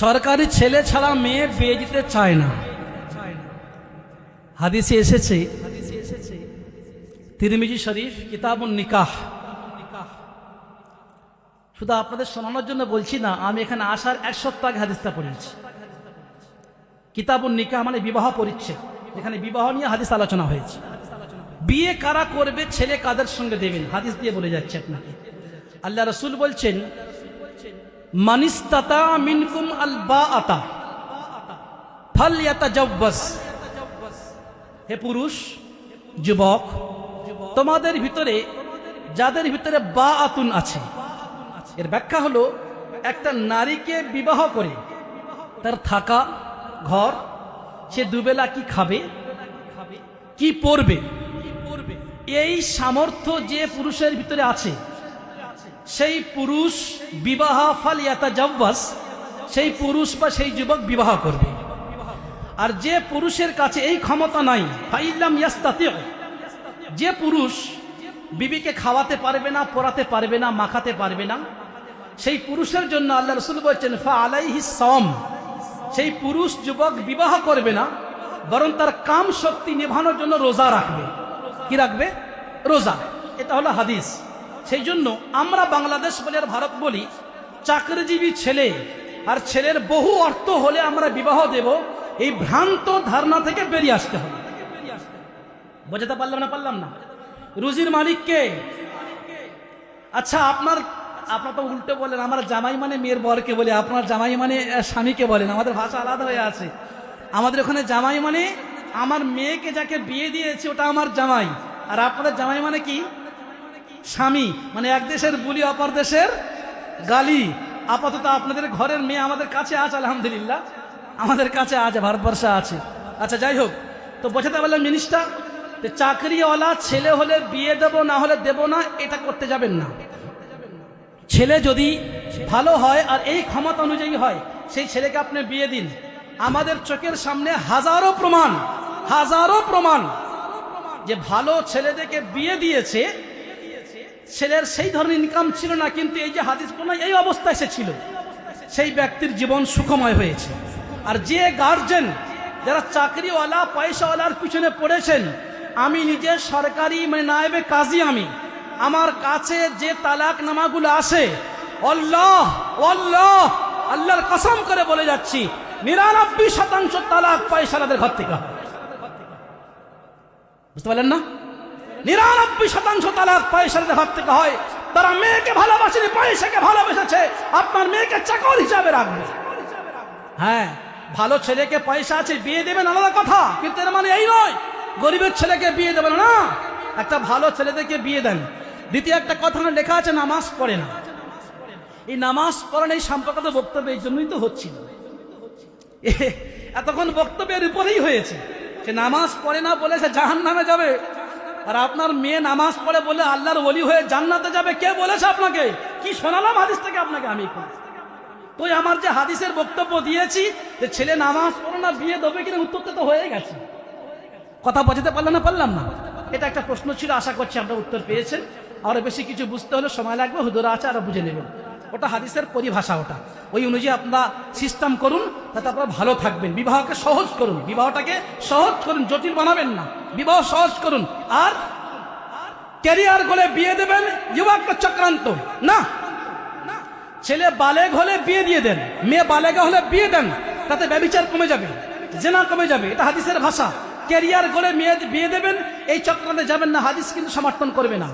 সরকারি ছেলে ছাড়া মেয়ে বিয়ে দিতে চায় না। হাদিসে এসেছে, তিরমিজি শরীফ কিতাবুন নিকাহ। শুধু আপনাদের শোনানোর জন্য বলছি না, আমি এখানে আসার এক সপ্তাহ আগে হাদিসটা পড়েছি। কিতাবুন নিকাহ মানে বিবাহ পরিচ্ছেদ, এখানে বিবাহ নিয়ে হাদিস আলোচনা হয়েছে। বিয়ে কারা করবে, ছেলে কাদের সঙ্গে দেবেন, হাদিস দিয়ে বলে যাচ্ছে আপনাকে। আল্লাহ রাসূল বলছেন, মানিস্তাতা মিনকুম আল বাআতা ফালইয়াতাজাওয়াজ। হে পুরুষ যুবক, তোমাদের ভিতরে যাদের ভিতরে বাআতুন আছে, এর ব্যাখ্যা হলো একটা নারীকে বিবাহ করে তার থাকা ঘর, সে দুবেলা কি খাবে, কি পরবে, এই সামর্থ্য যে পুরুষের ভিতরে আছে, সেই পুরুষ বিবাহ ফালইয়াতাজাওয়াজ, সেই পুরুষ বা সেই যুবক বিবাহ করবে। আর যে পুরুষের কাছে এই ক্ষমতা নাই, ফাইল্লাম ইয়াস্তাতি, যে পুরুষ বিবিকে খাওয়াতে পারবে না, পরাতে পারবে না, মাখাতে পারবে না, সেই পুরুষের জন্য আল্লাহ রাসূল বলেছেন ফা আলাইহিস সাওম, সেই পুরুষ যুবক বিবাহ করবে না, বরং তার কাম শক্তি নেভানোর জন্য রোজা রাখবে। কি রাখবে? রোজা। এটা হলো হাদিস। সেই জন্য আমরা বাংলাদেশ বলি আর ভারত বলি, চাকরিজীবী ছেলে আর ছেলের বহু অর্থ হলে আমরা বিবাহ দেব, এই ভ্রান্ত ধারণা থেকে বেরিয়ে আসতে হবে। বোঝাতে পারলাম না? রুজির মালিক কে? আচ্ছা, আপনার তো উল্টো বলেন, আমার জামাই মানে মেয়ের বরকে বলে, আপনার জামাই মানে স্বামীকে বলেন। আমাদের ভাষা আলাদা হয়ে আছে। আমাদের ওখানে জামাই মানে আমার মেয়েকে যাকে বিয়ে দিয়েছে ওটা আমার জামাই, আর আপনাদের জামাই মানে কি? স্বামী। মানে এক দেশের বুলি অপর দেশের গালি। আপাতত আপনাদের ঘরের মেয়ে আমাদের কাছে আছে, আলহামদুলিল্লাহ আমাদের কাছে আছে, ভারতবর্ষে আছে। আচ্ছা, যাই হোক, তো বোঝাতে পারলাম জিনিসটা। চাকরিওয়ালা ছেলে হলে বিয়ে দেব, না হলে দেব না, এটা করতে যাবেন না। ছেলে যদি ভালো হয় আর এই ক্ষমতা অনুযায়ী হয়, সেই ছেলেকে আপনি বিয়ে দিন। আমাদের চোখের সামনে হাজারো প্রমাণ যে ভালো ছেলেদেরকে বিয়ে দিয়েছে, ছেলের সেই ধরনের ইনকাম ছিল না, কিন্তু এই যে হাদিস পড়লাম এই অবস্থায় সে ছিল, সেই ব্যক্তির জীবন সুখময় হয়েছে। আর যে গার্জেন যারা চাকরিওয়ালা পয়সাওয়ালার পিছনে পড়েছেন, আমি নিজে সরকারি মানে নায়েবে কাজী, আমার কাছে যে তালাক নামাগুলো আসে, আল্লাহর কসম করে বলে যাচ্ছি, 99% তালাক পয়সাওয়ালাদের ঘর থেকে হয়। বুঝতে পারলেন না? 99% তালাক পয়সাওয়ালাদের ঘর থেকে হয়। তারা মেয়েকে ভালোবাসেনি, পয়সাকে ভালোবেসেছে। আপনার মেয়েকে চাকর হিসাবে রাখবে। হ্যাঁ, ভালো ছেলেকে পয়সা আছে বিয়ে দেবেন, আলাদা কথা, কিন্তু এর মানে এই নয় গরিবের ছেলেকে বিয়ে দেবেন না। একটা ভালো ছেলেদেরকে বিয়ে দেন। দ্বিতীয় একটা কথা লেখা আছে, নামাজ পড়ে না। এই নামাজ পড়েন এই সম্পর্কিত বক্তব্য এই জন্যই তো হচ্ছিল, এতক্ষণ বক্তব্যের উপরেই হয়েছে। সে নামাজ পড়ে না বলে সে জাহান্নামে যাবে, আর আপনার মেয়ে নামাজ পড়ে বলে আল্লাহর ওলি হয়ে জান্নাতে যাবে। কে বলেছে আপনাকে? কি শোনালাম হাদিস থেকে আপনাকে আমি? তো আমার যে হাদিসের বক্তব্য দিয়েছি যে ছেলে নামাজ পড়ে না বিয়ে দেবে কিনা, উত্তরটা তো হয়ে গেছে। কথা বোঝাতে পারলাম না? এটা একটা প্রশ্ন ছিল, আশা করছি আপনারা উত্তর পেয়েছেন। আর বেশি কিছু বুঝতে হলে সময় লাগবে, হুজুরা আছে, আরো বুঝে নেবেন। ওটা হাদিসের পরিভাষা, ওটা ওই অনুযায়ী আপনারা সিস্টেম করুন, তাতে আপনারা ভালো থাকবেন। বিবাহকে সহজ করুন, বিবাহটাকে সহজ করুন, জটিল বানাবেন না। বিবাহ সহজ করুন। আর ক্যারিয়ার গোলে বিয়ে দেবেন, যুবকটা চক্রান্ত না। ছেলে বালেগ হলে বিয়ে দিয়ে দেন, মেয়ে বালেগা হলে বিয়ে দেন, তাতে ব্যভিচার কমে যাবে, জেনা কমে যাবে। এটা হাদিসের ভাষা। ক্যারিয়ার গোলে মেয়ে বিয়ে দেবেন, এই চক্রান্তে যাবেন না, হাদিস কিন্তু সমর্থন করবে না।